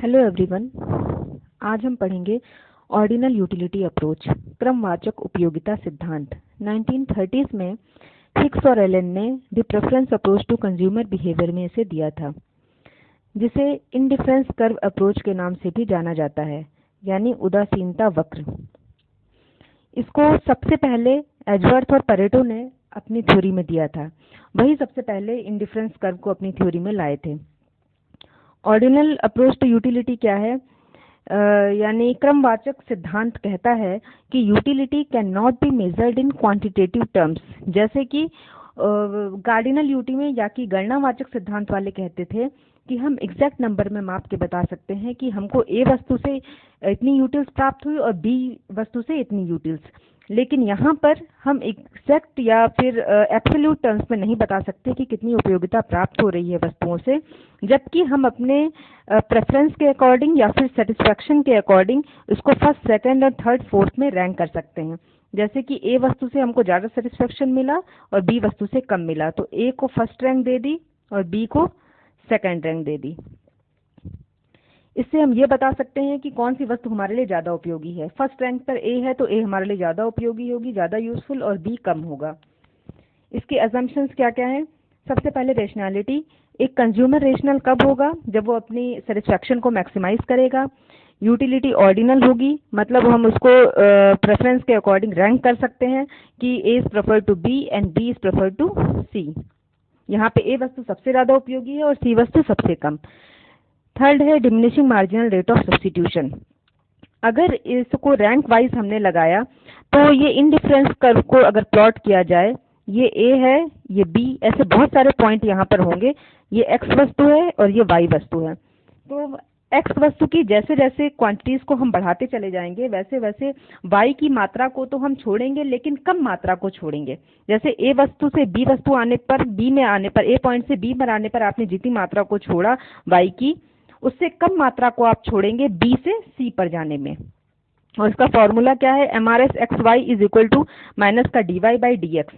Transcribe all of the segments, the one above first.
Hello everyone. आज हम पढ़ेंगे ऑर्डिनल यूटिलिटी अप्रोच, क्रमवाचक उपयोगिता सिद्धांत। 1930s में हिक्स और एलन ने the preference approach to consumer behaviour में इसे दिया था, जिसे इंडिफरेंस कर्व अप्रोच के नाम से भी जाना जाता है, यानी उदासीनता वक्र। इसको सबसे पहले एजवर्थ और परेटो ने अपनी थ्योरी में दिया था। वही सबसे पहले इंडिफरेंस कर्व को अपनी थ्योरी में लाए थे। ऑर्डिनल अप्रोच टू यूटिलिटी क्या है? यानी क्रमवाचक सिद्धांत कहता है कि utility can not be measured in quantitative terms. जैसे कि कार्डिनल यूटी में या कि गणनावाचक सिद्धांत वाले कहते थे कि हम एग्जैक्ट नंबर में माप के बता सकते हैं कि हमको ए वस्तु से इतनी यूटिल्स प्राप्त हुई और बी वस्तु से इतनी यूटिल्स, लेकिन यहाँ पर हम एग्जैक्ट या फिर एब्सोल्यूट टर्म्स में नहीं बता सकते कि कितनी उपयोगिता प्राप्त हो रही है वस्तुओं से, जबकि हम अपने प्रेफरेंस के अकॉर्डिंग या फिर सेटिस्फैक्शन के अकॉर्डिंग इसको फर्स्ट, सेकंड और थर्ड, फोर्थ में रैंक कर सकते हैं। जैसे कि ए वस्तु से हमको ज़्यादा सेटिस्फैक्शन मिला और बी वस्तु से कम मिला, तो ए को फर्स्ट रैंक दे दी और बी को सेकंड रैंक दे दी। इससे हम ये बता सकते हैं कि कौन सी वस्तु हमारे लिए ज़्यादा उपयोगी है। फर्स्ट रैंक पर ए है तो ए हमारे लिए ज़्यादा उपयोगी होगी, ज़्यादा यूजफुल, और बी कम होगा। इसके अजम्पशंस क्या क्या है? सबसे पहले रेशनैलिटी। एक कंज्यूमर रेशनल कब होगा? जब वो अपनी सेटिस्फैक्शन को मैक्सिमाइज करेगा। यूटिलिटी ऑर्डिनल होगी, मतलब हम उसको प्रेफरेंस के अकॉर्डिंग रैंक कर सकते हैं कि A is prefer to B and B is prefer to C. यहाँ पे ए वस्तु सबसे ज़्यादा उपयोगी है और सी वस्तु सबसे कम। थर्ड है diminishing marginal rate of substitution. अगर इसको रैंक वाइज हमने लगाया तो ये इंडिफरेंस कर्व को अगर प्लॉट किया जाए, ये ए है, ये बी, ऐसे बहुत सारे पॉइंट यहाँ पर होंगे। ये एक्स वस्तु है और ये वाई वस्तु है। तो एक्स वस्तु की जैसे जैसे क्वांटिटीज को हम बढ़ाते चले जाएंगे, वैसे वैसे वाई की मात्रा को तो हम छोड़ेंगे, लेकिन कम मात्रा को छोड़ेंगे। जैसे ए वस्तु से बी वस्तु आने पर, बी में आने पर, ए पॉइंट से बी पर आने पर आपने जितनी मात्रा को छोड़ा वाई की, उससे कम मात्रा को आप छोड़ेंगे बी से सी पर जाने में। और इसका फॉर्मूला क्या है? MRS X Y is equal to minus का D Y by D X.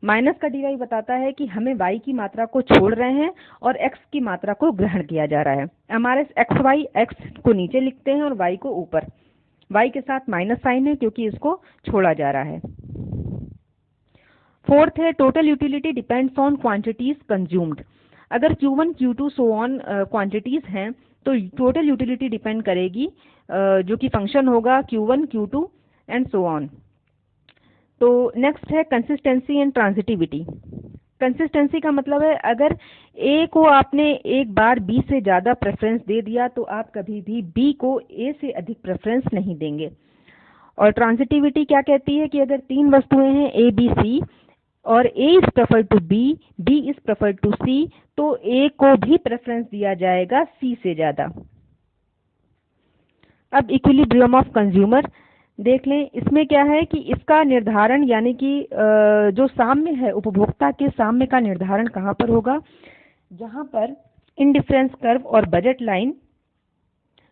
Minus का डी वाई बताता है कि हमें वाई की मात्रा को छोड़ रहे हैं और एक्स की मात्रा को ग्रहण किया जा रहा है। MRS एक्स वाई, एक्स को नीचे लिखते हैं और वाई को ऊपर। वाई के साथ माइनस साइन है क्योंकि इसको छोड़ा जा रहा है। फोर्थ है total utility depends on quantities consumed. अगर Q1, Q2 so on quantities हैं तो टोटल यूटिलिटी डिपेंड करेगी, जो कि फंक्शन होगा Q1, Q2 and so on. तो नेक्स्ट है कंसिस्टेंसी एंड ट्रांजिटिविटी। कंसिस्टेंसी का मतलब है अगर ए को आपने एक बार बी से ज़्यादा प्रेफरेंस दे दिया तो आप कभी भी बी को ए से अधिक प्रेफरेंस नहीं देंगे। और ट्रांजिटिविटी क्या कहती है कि अगर तीन वस्तुएं हैं ए बी सी और A is prefer to B, B is prefer to C, तो A को भी प्रेफरेंस दिया जाएगा C से ज़्यादा। अब इक्विलिब्रियम ऑफ कंज्यूमर देख लें। इसमें क्या है कि इसका निर्धारण, यानी कि जो साम्य है, उपभोक्ता के साम्य का निर्धारण कहाँ पर होगा? जहाँ पर इंडिफरेंस कर्व और बजट लाइन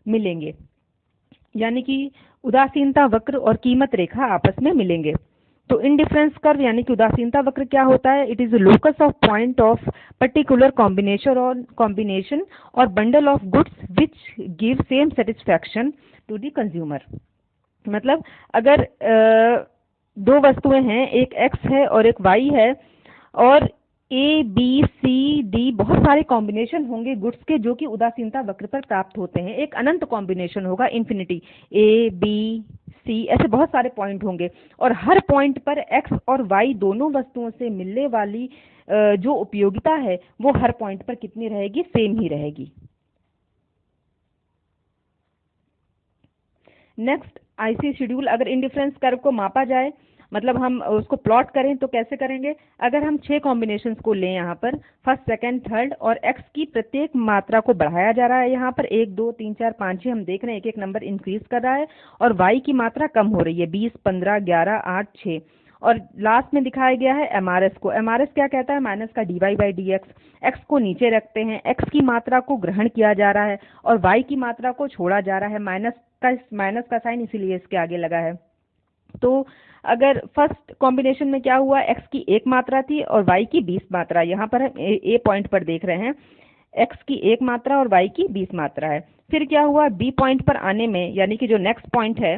मिलेंगे, यानी कि उदासीनता वक्र और कीमत रेखा आपस में मिलेंगे। तो इंडिफरेंस कर्व यानी कि उदासीनता वक्र क्या होता है? It is locus of point of particular combination और bundle of goods which give same satisfaction to the consumer. मतलब अगर दो वस्तुएं हैं, एक एक्स है और एक वाई है, और ए बी सी डी बहुत सारे कॉम्बिनेशन होंगे गुड्स के जो कि उदासीनता वक्र पर प्राप्त होते हैं। एक अनंत कॉम्बिनेशन होगा, इन्फिनिटी। ए बी सी ऐसे बहुत सारे पॉइंट होंगे और हर पॉइंट पर एक्स और वाई दोनों वस्तुओं से मिलने वाली जो उपयोगिता है वो हर पॉइंट पर कितनी रहेगी? सेम ही रहेगी। Next IC schedule. अगर इंडिफरेंस कर्व को मापा जाए, मतलब हम उसको प्लॉट करें, तो कैसे करेंगे? अगर हम 6 कॉम्बिनेशंस को लें यहाँ पर, फर्स्ट, सेकंड, थर्ड, और एक्स की प्रत्येक मात्रा को बढ़ाया जा रहा है। यहाँ पर 1 2 3 4 5 6 हम देख रहे हैं, एक एक नंबर इंक्रीज कर रहा है, और वाई की मात्रा कम हो रही है, 20 15 11 8 6। और लास्ट में दिखाया गया है MRS को। MRS क्या कहता है? माइनस का D Y by D X. X को नीचे रखते हैं, एक्स की मात्रा को ग्रहण किया जा रहा है और वाई की मात्रा को छोड़ा जा रहा है। माइनस का साइन इसीलिए इसके आगे लगा है। तो अगर फर्स्ट कॉम्बिनेशन में क्या हुआ? एक्स की 1 मात्रा थी और वाई की 20 मात्रा। यहाँ पर हम ए पॉइंट पर देख रहे हैं। x की 1 मात्रा और y की 20 मात्रा है। फिर क्या हुआ, बी पॉइंट पर आने में, यानी कि जो नेक्स्ट पॉइंट है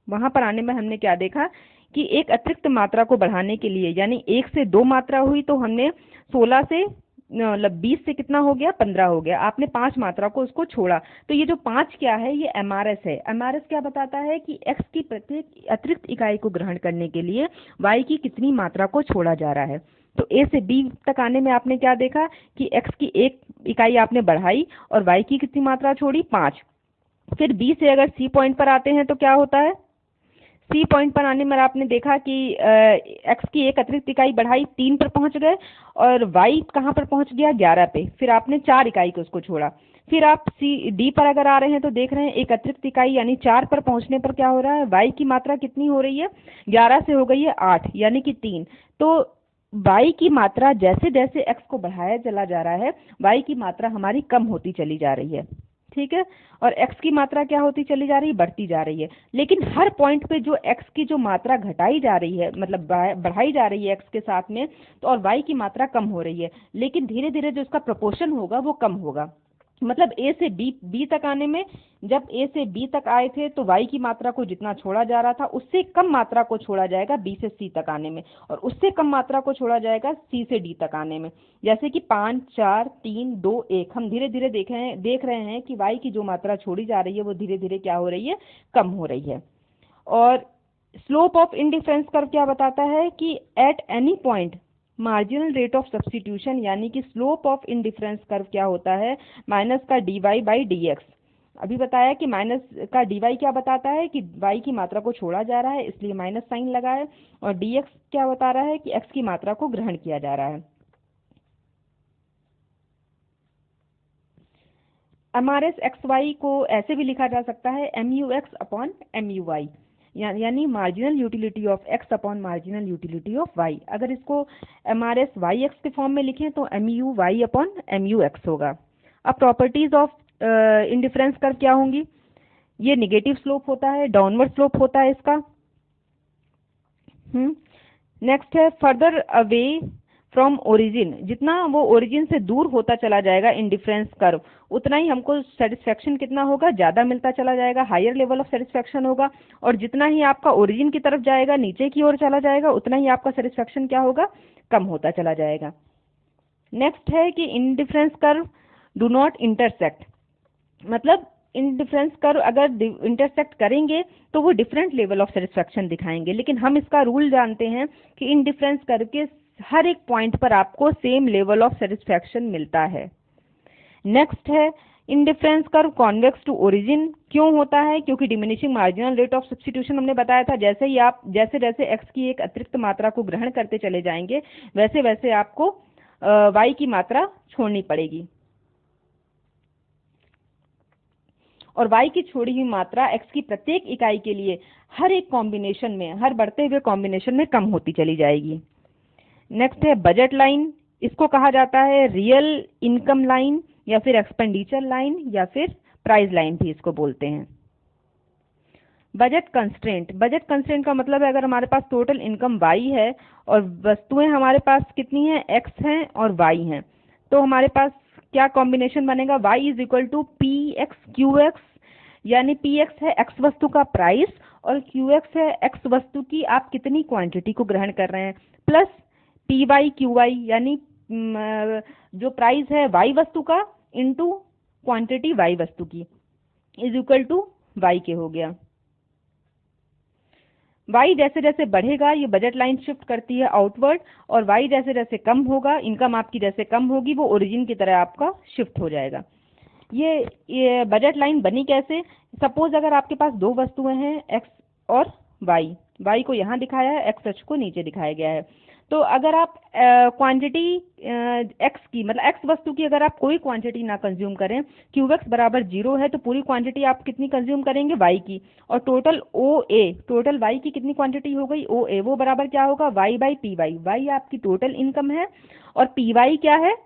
वहां पर आने में हमने क्या देखा कि एक अतिरिक्त मात्रा को बढ़ाने के लिए, यानी 1 से 2 मात्रा हुई तो हमने 16 से मतलब 20 से कितना हो गया, 15 हो गया। आपने 5 मात्रा को उसको छोड़ा, तो ये जो 5 क्या है, ये एमआरएस है। एमआरएस क्या बताता है कि x की प्रत्येक अतिरिक्त इकाई को ग्रहण करने के लिए y की कितनी मात्रा को छोड़ा जा रहा है। तो a से b तक आने में आपने क्या देखा कि x की 1 इकाई आपने बढ़ाई और y की कितनी मात्रा छोड़ी, 5। फिर b से अगर c पॉइंट पर आते हैं तो क्या होता है, सी पॉइंट पर आने में आपने देखा कि एक्स की एक अतिरिक्त इकाई बढ़ाई, 3 पर पहुंच गए, और वाई कहाँ पर पहुंच गया, 11 पे। फिर आपने 4 इकाई को उसको छोड़ा। फिर आप सी डी पर अगर आ रहे हैं तो देख रहे हैं एक अतिरिक्त इकाई यानी 4 पर पहुंचने पर क्या हो रहा है, वाई की मात्रा कितनी हो रही है, 11 से हो गई है 8, यानी कि 3। तो वाई की मात्रा जैसे जैसे एक्स को बढ़ाया चला जा रहा है, वाई की मात्रा हमारी कम होती चली जा रही है, ठीक है, और x की मात्रा क्या होती चली जा रही है, बढ़ती जा रही है। लेकिन हर पॉइंट पे जो x की जो मात्रा घटाई जा रही है, मतलब बढ़ाई जा रही है x के साथ में, तो और y की मात्रा कम हो रही है। लेकिन धीरे धीरे जो इसका प्रोपोर्शन होगा वो कम होगा। मतलब a से b तक आने में, जब a से b तक आए थे तो y की मात्रा को जितना छोड़ा जा रहा था उससे कम मात्रा को छोड़ा जाएगा b से c तक आने में, और उससे कम मात्रा को छोड़ा जाएगा c से d तक आने में। जैसे कि 5, 4, 3, 2, 1, हम धीरे धीरे देख रहे हैं कि y की जो मात्रा छोड़ी जा रही है वो धीरे धीरे क्या हो रही है, कम हो रही है। और स्लोप ऑफ इंडिफरेंस कर्व क्या बताता है कि at any point marginal rate of substitution, यानी कि स्लोप ऑफ इंडिफरेंस कर्व क्या होता है, माइनस का D Y by D X. अभी बताया कि माइनस का डी वाई क्या बताता है कि वाई की मात्रा को छोड़ा जा रहा है, इसलिए माइनस साइन लगा है, और डी एक्स क्या बता रहा है कि एक्स की मात्रा को ग्रहण किया जा रहा है। एमआरएस एक्स वाई को ऐसे भी लिखा जा सकता है M U X upon M U Y, यानी marginal utility of X upon marginal utility of Y. अगर इसको M R S Y X के फॉर्म में लिखें तो M U Y upon M U X होगा। अब प्रॉपर्टीज ऑफ इंडिफरेंस कर्व क्या होंगी, ये निगेटिव स्लोप होता है, डाउनवर्ड स्लोप होता है इसका। नेक्स्ट है फर्दर अवे फ्रॉम ओरिजिन, जितना वो ओरिजिन से दूर होता चला जाएगा इंडिफरेंस कर्व, उतना ही हमको सेटिस्फेक्शन कितना होगा, ज़्यादा मिलता चला जाएगा, हायर लेवल ऑफ सेटिस्फेक्शन होगा। और जितना ही आपका ओरिजिन की तरफ जाएगा, नीचे की ओर चला जाएगा, उतना ही आपका सेटिस्फेक्शन क्या होगा, कम होता चला जाएगा। नेक्स्ट है कि indifference curve do not intersect, मतलब इंडिफरेंस कर्व अगर इंटरसेक्ट करेंगे तो वो डिफरेंट लेवल ऑफ सेटिस्फेक्शन दिखाएंगे। लेकिन हम इसका रूल जानते हैं कि इंडिफरेंस कर्व के हर एक पॉइंट पर आपको सेम लेवल ऑफ सेटिस्फेक्शन मिलता है। नेक्स्ट है indifference curve convex to origin, क्यों होता है, क्योंकि diminishing marginal rate of substitution हमने बताया था, जैसे जैसे एक्स की एक अतिरिक्त मात्रा को ग्रहण करते चले जाएंगे वैसे वैसे आपको वाई की मात्रा छोड़नी पड़ेगी, और y की छोड़ी हुई मात्रा x की प्रत्येक इकाई के लिए हर एक कॉम्बिनेशन में, हर बढ़ते हुए कॉम्बिनेशन में कम होती चली जाएगी। नेक्स्ट है बजट लाइन, इसको कहा जाता है रियल इनकम लाइन या फिर एक्सपेंडिचर लाइन या फिर प्राइस लाइन भी इसको बोलते हैं। बजट कंस्ट्रेंट, बजट कंस्ट्रेंट का मतलब है अगर हमारे पास टोटल इनकम y है और वस्तुएं हमारे पास कितनी हैं, x हैं और y हैं, तो हमारे पास क्या कॉम्बिनेशन बनेगा, y is equal to P X Q X, यानी पी एक्स है x वस्तु का प्राइस और क्यू एक्स है x वस्तु की आप कितनी क्वांटिटी को ग्रहण कर रहे हैं, plus P Y Q Y, यानी जो प्राइस है y वस्तु का इंटू क्वांटिटी y वस्तु की इज इक्वल टू y के हो गया। y जैसे जैसे बढ़ेगा ये बजट लाइन शिफ्ट करती है आउटवर्ड, और y जैसे जैसे कम होगा, इनकम आपकी जैसे कम होगी, वो ओरिजिन की तरह आपका शिफ्ट हो जाएगा। ये बजट लाइन बनी कैसे, सपोज अगर आपके पास दो वस्तुएं हैं x और y को यहाँ दिखाया है, x अक्ष को नीचे दिखाया गया है। तो अगर आप क्वांटिटी x की, मतलब x वस्तु की अगर आप कोई क्वांटिटी ना कंज्यूम करें, QX बराबर 0 है, तो पूरी क्वांटिटी आप कितनी कंज्यूम करेंगे, y की, और टोटल OA, टोटल y की कितनी क्वांटिटी हो गई, OA, वो बराबर क्या होगा, y by P Y. y आपकी टोटल इनकम है और पी वाई क्या है,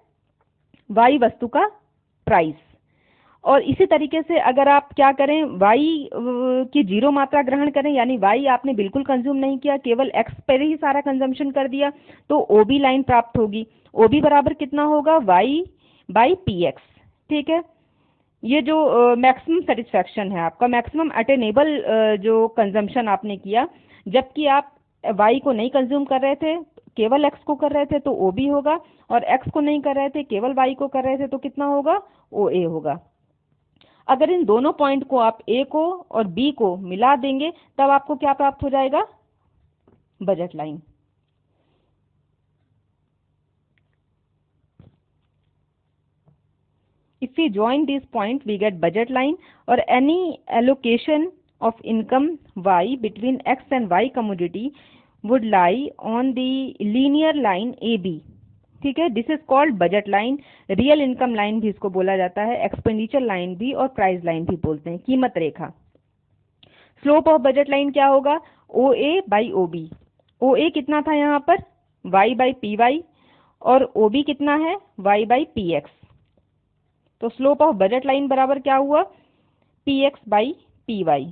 y वस्तु का प्राइस। और इसी तरीके से अगर आप क्या करें, y की 0 मात्रा ग्रहण करें, यानी y आपने बिल्कुल कंज्यूम नहीं किया, केवल x पर ही सारा कंजम्पशन कर दिया, तो OB लाइन प्राप्त होगी। OB बराबर कितना होगा, y बाई पी एक्स। ठीक है, ये जो मैक्सिमम सेटिस्फैक्शन है आपका, मैक्सिमम अटेनेबल जो कंजम्पशन आपने किया, जबकि आप y को नहीं कंज्यूम कर रहे थे, केवल x को कर रहे थे तो OB होगा, और x को नहीं कर रहे थे, केवल y को कर रहे थे तो कितना होगा, OA होगा। अगर इन दोनों पॉइंट को आप A को और B को मिला देंगे तब आपको क्या प्राप्त हो जाएगा, budget line. If we join these points, we get budget line, or any allocation of income y between x and y commodity would lie on the linear line AB। ठीक है, this is called budget line. Real income line भी इसको बोला जाता है, expenditure line भी और price line भी बोलते हैं, कीमत रेखा। स्लोप ऑफ बजट लाइन क्या होगा, OA बाई OB। OA कितना था यहाँ पर, y बाई PY, और OB कितना है, y बाई PX। तो स्लोप ऑफ बजट लाइन बराबर क्या हुआ, PX by PY।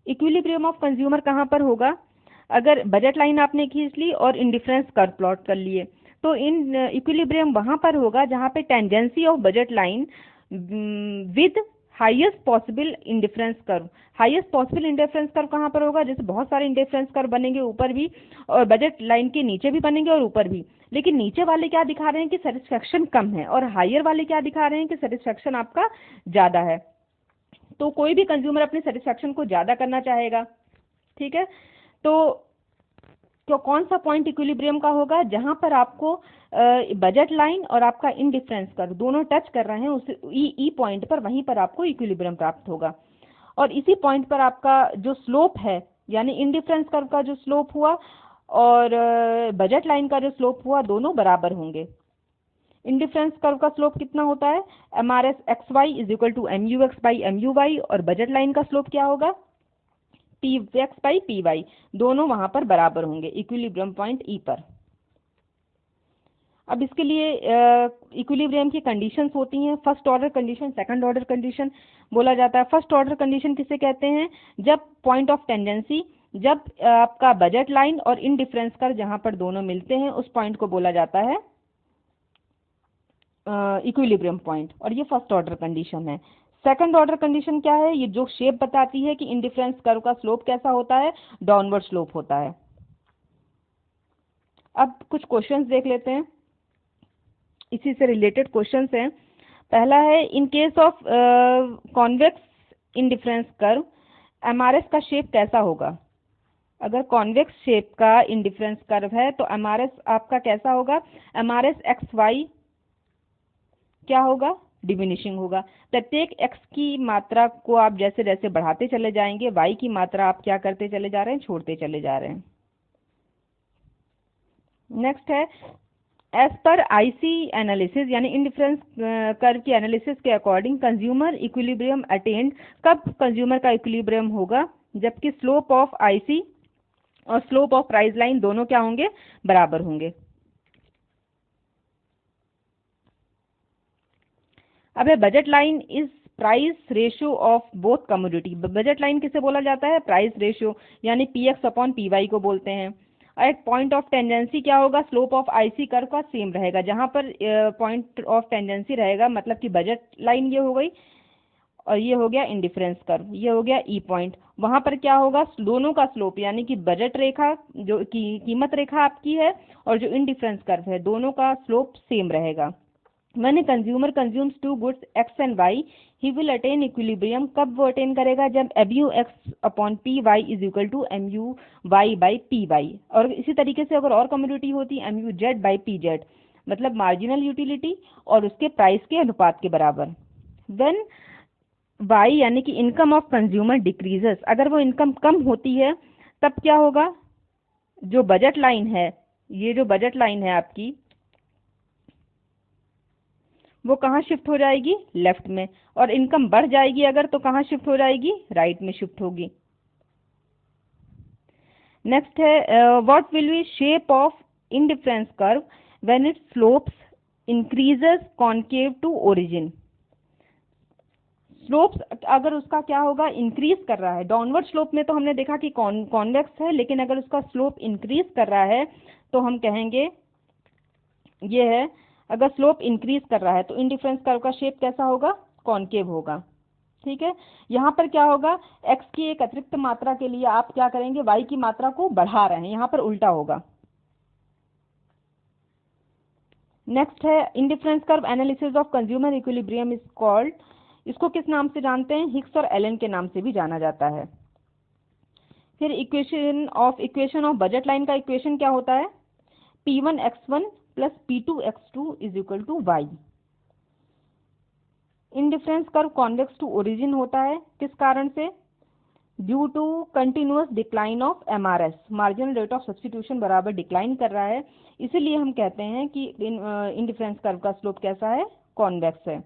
Equilibrium of consumer कहाँ पर होगा, अगर बजट लाइन आपने खींच ली और इंडिफरेंस कर्व प्लॉट कर लिए, तो इन इक्विलिब्रियम वहाँ पर होगा जहाँ पे tangency of budget line with highest possible indifference curve. Highest possible indifference curve कहाँ पर होगा, जैसे बहुत सारे इंडिफरेंस कर्व बनेंगे ऊपर भी, और बजट लाइन के नीचे भी बनेंगे और ऊपर भी, लेकिन नीचे वाले क्या दिखा रहे हैं कि सेटिस्फैक्शन कम है, और हायर वाले क्या दिखा रहे हैं कि सेटिस्फैक्शन आपका ज़्यादा है। तो कोई भी कंज्यूमर अपने सेटिस्फैक्शन को ज़्यादा करना चाहेगा। ठीक है, तो कौन सा पॉइंट इक्विलिब्रियम का होगा, जहां पर आपको बजट लाइन और आपका इंडिफरेंस कर्व दोनों टच कर रहे हैं, उस ई पॉइंट पर, वहीं पर आपको इक्विलिब्रियम प्राप्त होगा। और इसी पॉइंट पर आपका जो स्लोप है, यानी इंडिफरेंस कर्व का जो स्लोप हुआ और बजट लाइन का जो स्लोप हुआ, दोनों बराबर होंगे। इंडिफरेंस कर्व का स्लोप कितना होता है, MRS XY is equal to MUX by MUY, और बजट लाइन का स्लोप क्या होगा, PX बाई PY। दोनों वहां पर बराबर होंगे इक्विलिब्रियम पॉइंट E पर। अब इसके लिए इक्विलिब्रियम की कंडीशंस होती हैं, first order condition, second order condition बोला जाता है। फर्स्ट ऑर्डर कंडीशन किसे कहते हैं, जब पॉइंट ऑफ टेंडेंसी, जब आपका बजट लाइन और इंडिफरेंस कर्व जहां पर दोनों मिलते हैं, उस पॉइंट को बोला जाता है इक्विलिब्रियम पॉइंट, और ये फर्स्ट ऑर्डर कंडीशन है। सेकंड ऑर्डर कंडीशन क्या है, ये जो शेप बताती है कि इंडिफरेंस कर्व का स्लोप कैसा होता है, डाउनवर्ड स्लोप होता है। अब कुछ क्वेश्चंस देख लेते हैं, इसी से रिलेटेड क्वेश्चंस हैं। पहला है, in case of convex indifference curve MRS का शेप कैसा होगा। अगर कॉन्वेक्स शेप का इंडिफरेंस कर्व है तो MRS आपका कैसा होगा, MRS XY क्या होगा, डिमिनिशिंग होगा। प्रत्येक x की मात्रा को आप जैसे जैसे बढ़ाते चले जाएंगे, y की मात्रा आप क्या करते चले जा रहे हैं, छोड़ते चले जा रहे हैं। नेक्स्ट है, एज पर IC एनालिसिस, यानी इंडिफरेंस कर्व की एनालिसिस के अकॉर्डिंग कंज्यूमर इक्विलिब्रियम अटेन्ड, कब कंज्यूमर का इक्विलिब्रियम होगा, जबकि स्लोप ऑफ IC और स्लोप ऑफ प्राइस लाइन दोनों क्या होंगे, बराबर होंगे। अब है, budget line is price ratio of both commodity. Budget line किसे बोला जाता है, प्राइस रेशियो, यानी PX अपॉन PY को बोलते हैं। एक पॉइंट ऑफ टेंडेंसी क्या होगा, स्लोप ऑफ IC कर्व का सेम रहेगा, जहां पर पॉइंट ऑफ टेंडेंसी रहेगा, मतलब कि बजट लाइन ये हो गई, और ये हो गया इंडिफरेंस कर्व, ये हो गया E पॉइंट। वहां पर क्या होगा, दोनों का स्लोप, यानी कि बजट रेखा जो कीमत रेखा आपकी है और जो इंडिफरेंस कर्व है, दोनों का स्लोप सेम रहेगा। When a consumer consumes two goods X and Y, he will attain equilibrium। कब वो अटेन करेगा, जब MUX upon PY is equal to MUY by PY। और इसी तरीके से अगर और कमोडिटी होती, MUZ बाई PZ, मतलब मार्जिनल यूटिलिटी और उसके प्राइस के अनुपात के बराबर। When Y यानी कि इनकम ऑफ कंज्यूमर डिक्रीजेस, अगर वो इनकम कम होती है तब क्या होगा, जो बजट लाइन है, ये जो बजट लाइन है आपकी, वो कहाँ शिफ्ट हो जाएगी, लेफ्ट में, और इनकम बढ़ जाएगी अगर, तो कहाँ शिफ्ट हो जाएगी, राइट में शिफ्ट होगी। नेक्स्ट है, what will be shape of indifference curve when it slopes increases concave to origin. Slopes अगर उसका क्या होगा, इंक्रीज कर रहा है, डाउनवर्ड स्लोप में तो हमने देखा कि कॉन्वेक्स है, लेकिन अगर उसका स्लोप इंक्रीज कर रहा है तो हम कहेंगे ये है अगर स्लोप इंक्रीज कर रहा है तो इंडिफरेंस कर्व का शेप कैसा होगा, कॉनकेव होगा। ठीक है, यहाँ पर क्या होगा, x की एक अतिरिक्त मात्रा के लिए आप क्या करेंगे, y की मात्रा को बढ़ा रहे हैं, यहाँ पर उल्टा होगा। नेक्स्ट है indifference curve analysis of consumer equilibrium is called, इसको किस नाम से जानते हैं, हिक्स और एलन के नाम से भी जाना जाता है। फिर इक्वेशन ऑफ बजट लाइन का इक्वेशन क्या होता है, P1x1 plus P2x2 is equal to y। Indifference curve convex to origin होता है, किस कारण से, due to continuous decline of MRS, marginal rate of substitution बराबर डिक्लाइन कर रहा है, इसीलिए हम कहते हैं कि इंडिफरेंस कर्व का स्लोप कैसा है, कॉन्वेक्स है।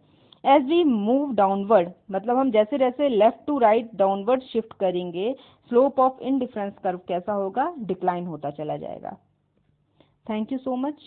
एज वी मूव डाउनवर्ड, मतलब हम जैसे जैसे left to right downward shift करेंगे, स्लोप ऑफ इंडिफरेंस कर्व कैसा होगा, डिक्लाइन होता चला जाएगा। Thank you so much.